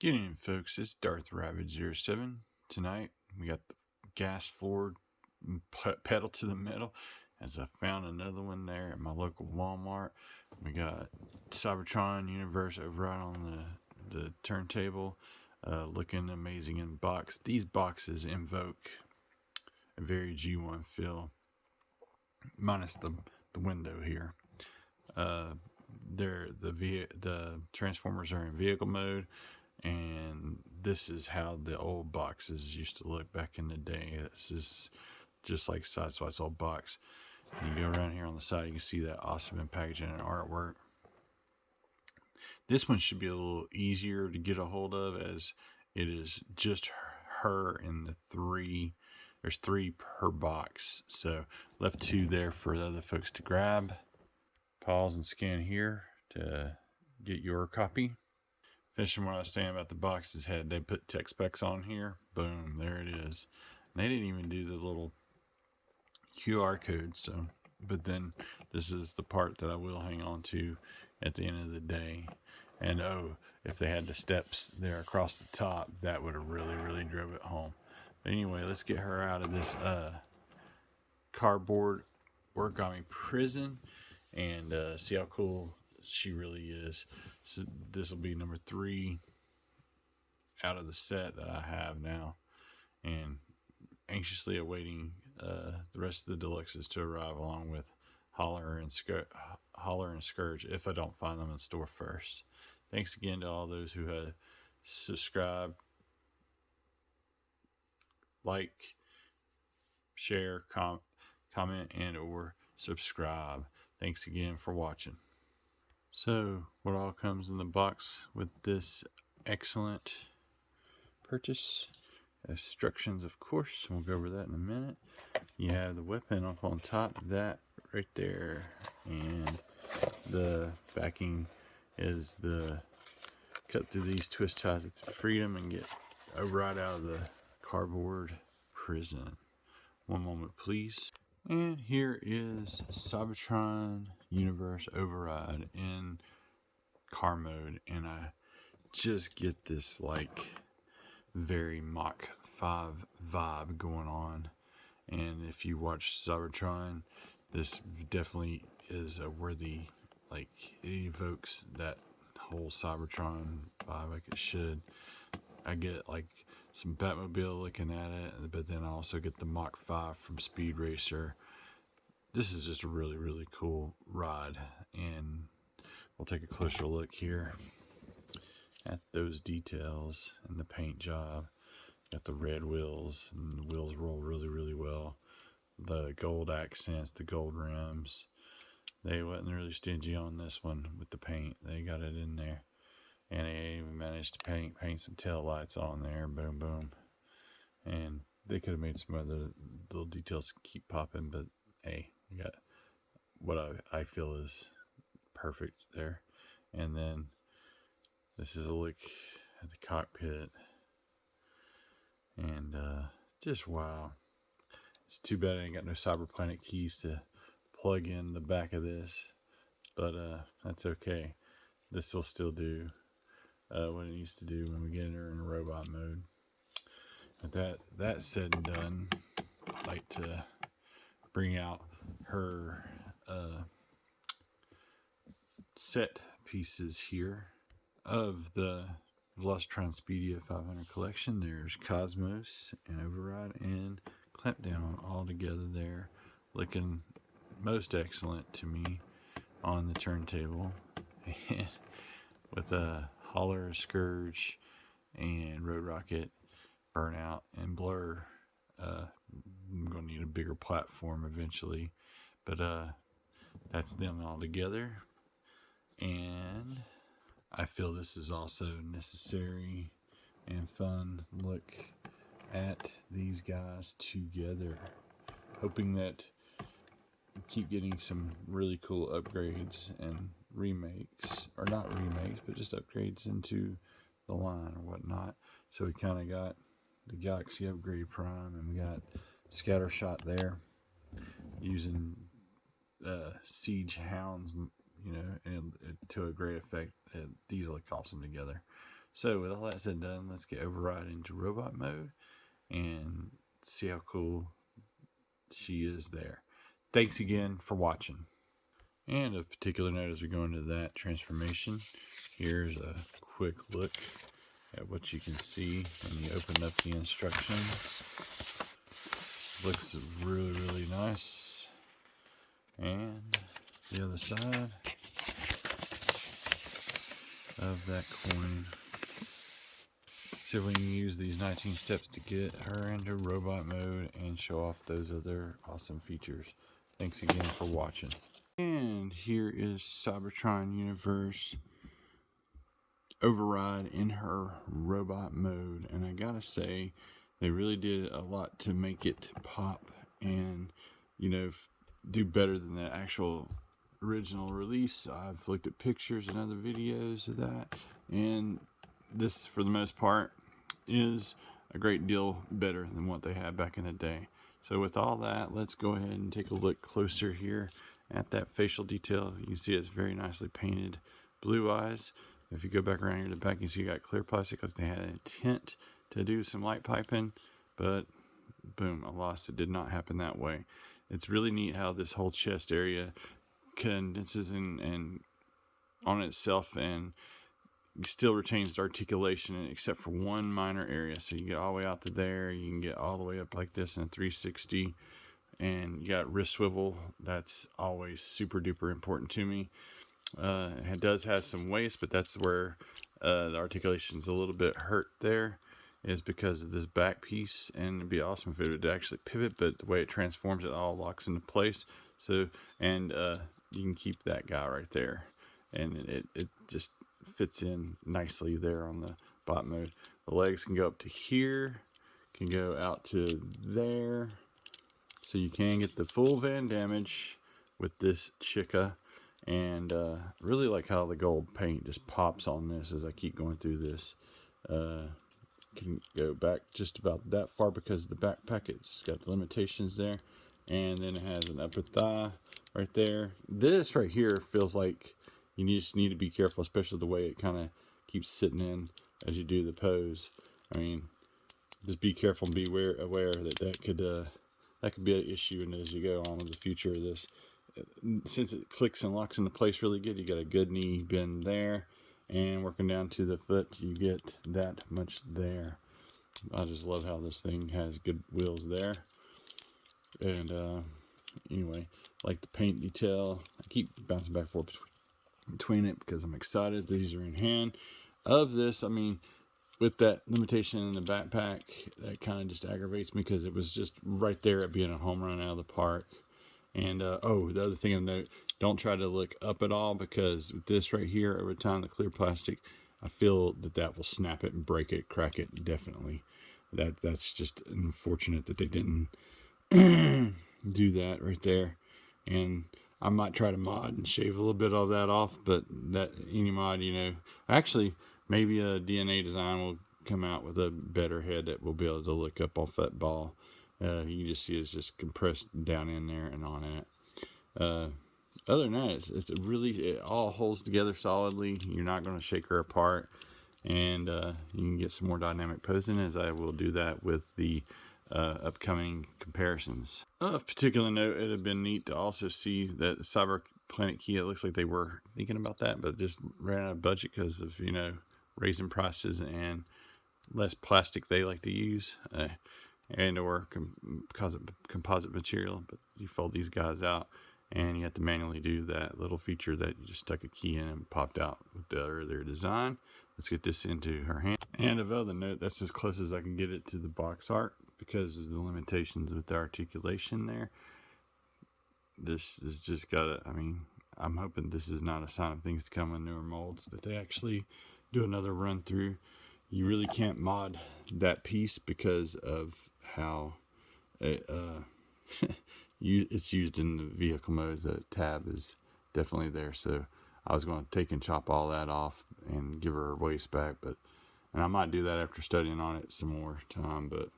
Good evening, folks. It's Darth Rabbit 07. Tonight we got the gas forward pedal to the metal, as I found another one there at my local Walmart. We got Cybertron Universe over right on the turntable, looking amazing in the box. These boxes invoke a very G1 feel, minus the window here. The Transformers are in vehicle mode, and this is how the old boxes used to look back in the day. This is just like Sideswipe's old box. You go around here on the side, you can see that awesome packaging and artwork. This one should be a little easier to get a hold of, as it is just her and the three. There's 3 per box, so left 2 there for the other folks to grab. Pause and scan here to get your copy. Finishing what I was saying about the boxes, they put tech specs on here. Boom, there it is. And they didn't even do the little QR code, so, but then this is the part that I will hang on to at the end of the day. And oh, if they had the steps there across the top, that would have really drove it home. But anyway, let's get her out of this cardboard origami prison and see how cool she really is. So this will be number 3 out of the set that I have now, and anxiously awaiting the rest of the deluxes to arrive, along with Holler and Scourge, if I don't find them in store first. Thanks again to all those who have subscribed, like, share, comment, and or subscribe. Thanks again for watching. So, what all comes in the box with this excellent purchase? Instructions, of course. We'll go over that in a minute. You have the weapon up on top, that right there, and the backing is the cut through these twist ties of freedom and get right out of the cardboard prison. One moment, please. And here is Cybertron Universe Override in car mode, and I just get this like very Mach 5 vibe going on. And if you watch Cybertron, this definitely is a worthy, like, it evokes that whole Cybertron vibe like it should. I get like some Batmobile looking at it, but then I also get the Mach 5 from Speed Racer. This is just a really cool ride, and we'll take a closer look here at those details and the paint job. Got the red wheels, and the wheels roll really well. The gold accents, the gold rims. They wasn't really stingy on this one with the paint. They got it in there. And they even managed to paint some tail lights on there. Boom. And they could have made some other little details to keep popping, but hey, we got what I feel is perfect there. And then this is a look at the cockpit. And just wow. It's too bad I ain't got no Cyberplanet keys to plug in the back of this, but that's okay. This will still do what it needs to do when we get her in robot mode. But that said and done, I'd like to bring out her set pieces here of the Velocitron Speedia 500 collection. There's Cosmos and Override and Clampdown all together there, looking most excellent to me on the turntable. And with a Holler, Scourge, and Road Rocket, Burnout, and Blur. I'm going to need a bigger platform eventually, but that's them all together. And I feel this is also necessary and fun look at these guys together. Hoping that we keep getting some really cool upgrades and remakes, or not remakes, but just upgrades into the line or whatnot. So we kind of got the Galaxy Upgrade Prime, and we got Scattershot there using Siege Hounds, you know, and to a great effect. These look awesome together. So with all that said and done, let's get override into robot mode and see how cool she is there. Thanks again for watching. And of particular note, as we go into that transformation, here's a quick look at what you can see when you open up the instructions. Looks really, really nice. And the other side of that coin. See if we can use these 19 steps to get her into robot mode and show off those other awesome features. Thanks again for watching. And here is Cybertron Universe Override in her robot mode. And I gotta say, they really did a lot to make it pop and, you know, do better than the actual original release. I've looked at pictures and other videos of that, and this, for the most part, is a great deal better than what they had back in the day. So with all that, let's go ahead and take a look closer here at that facial detail. You can see it's very nicely painted blue eyes. If you go back around here to the back, you see you got clear plastic because they had an intent to do some light piping, but boom, alas, it did not happen that way. It's really neat how this whole chest area condenses and on itself and still retains the articulation except for one minor area. So you get all the way out to there, you can get all the way up like this in a 360, and you got wrist swivel. That's always super duper important to me. It does have some waist, but that's where the articulation is a little bit hurt there, is because of this back piece. And it'd be awesome if it would actually pivot, but the way it transforms, it all locks into place. So, and you can keep that guy right there, and it just fits in nicely there on the bot mode. The legs can go up to here, can go out to there, so you can get the full van damage with this chica. And really like how the gold paint just pops on this as I keep going through this. Can go back just about that far because the backpack, it's got the limitations there. And then it has an upper thigh right there. This right here feels like you just need to be careful, especially the way it kind of keeps sitting in as you do the pose. I mean, just be careful and be aware that that could be an issue, and as you go on with the future of this, since it clicks and locks into place really good, you got a good knee bend there, and working down to the foot, you get that much there. I just love how this thing has good wheels there. And anyway, like the paint detail, I keep bouncing back and forth between it because I'm excited these are in hand. Of this, I mean, with that limitation in the backpack, that kind of just aggravates me because it was just right there at being a home run out of the park. And oh, the other thing of note, don't try to look up at all, because with this right here, over time, the clear plastic, I feel that will snap it and break it, crack it, definitely. That's just unfortunate that they didn't do that right there. And I might try to mod and shave a little bit of that off, but that any mod, you know, actually maybe a DNA design will come out with a better head that will be able to look up off that ball. You can just see it's just compressed down in there and on it. Other than that, it all holds together solidly. You're not going to shake her apart, and you can get some more dynamic posing, as I will do that with the upcoming comparisons. Of particular note, it had been neat to also see that Cyber Planet Kia, it looks like they were thinking about that, but just ran out of budget because of, you know, raising prices and less plastic they like to use. And or composite material, but you fold these guys out and you have to manually do that little feature that you just stuck a key in and popped out with the earlier design. Let's get this into her hand. And of other note, that's as close as I can get it to the box art because of the limitations with the articulation there. This is just gotta, I mean, I'm hoping this is not a sign of things to come in newer molds, that they actually do another run through. You really can't mod that piece because of how it's used in the vehicle mode. The tab is definitely there, so I was going to take and chop all that off and give her waist back, and I might do that after studying on it some more time, but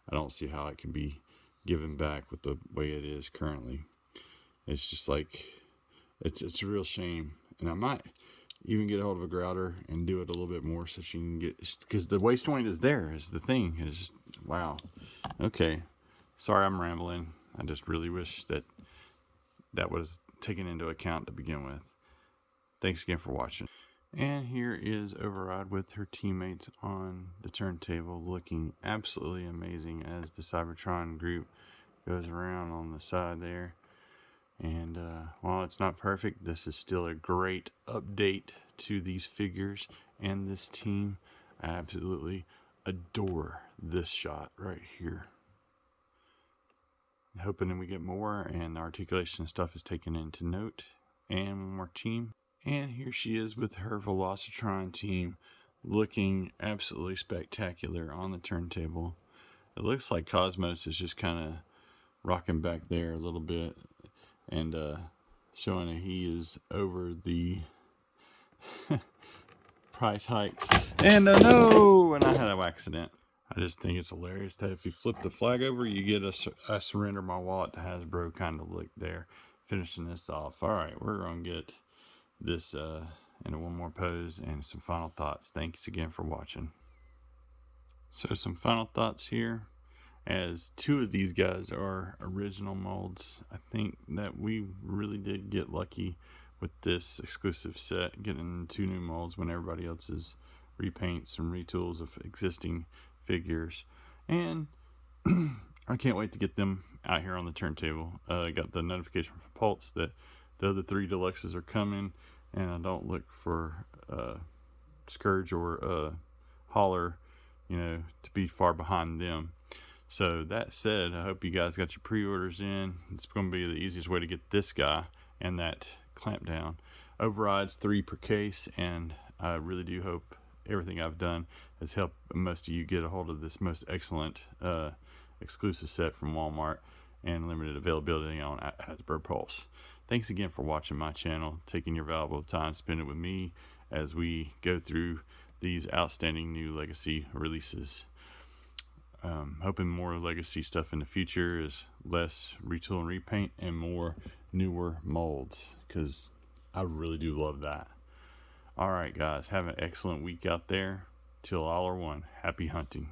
I don't see how it can be given back with the way it is currently. It's just like it's a real shame, and I might, even get a hold of a grouter and do it a little bit more so she can get, because the waist joint is there, is the thing. It's just, wow. Okay, sorry I'm rambling. I just really wish that that was taken into account to begin with. Thanks again for watching. And here is Override with her teammates on the turntable, looking absolutely amazing as the Cybertron group goes around on the side there. And while it's not perfect, this is still a great update to these figures and this team. I absolutely adore this shot right here. Hoping that we get more, and the articulation stuff is taken into note. And one more team. And here she is with her Velocitron team, looking absolutely spectacular on the turntable. It looks like Cosmos is just kind of rocking back there a little bit, and showing that he is over the price hikes. And no, and I had an accident. I just think it's hilarious that if you flip the flag over, you get a surrender my wallet to Hasbro kind of look there. Finishing this off. All right, we're gonna get this into one more pose and some final thoughts. Thanks again for watching. So some final thoughts here, as two of these guys are original molds. I think that we really did get lucky with this exclusive set, getting 2 new molds when everybody else is repaints and retools of existing figures. And I can't wait to get them out here on the turntable. I got the notification from Pulse that the other 3 deluxes are coming, and I don't look for Scourge or Holler, you know, to be far behind them. So that said, I hope you guys got your pre-orders in. It's going to be the easiest way to get this guy and that clamp down. Overrides 3 per case, and I really do hope everything I've done has helped most of you get a hold of this most excellent exclusive set from Walmart and limited availability on Hasbro Pulse. Thanks again for watching my channel, taking your valuable time spending with me as we go through these outstanding new Legacy releases. Hoping more Legacy stuff in the future is less retool and repaint and more newer molds, because I really do love that. Alright guys, have an excellent week out there. Till all are one. Happy hunting.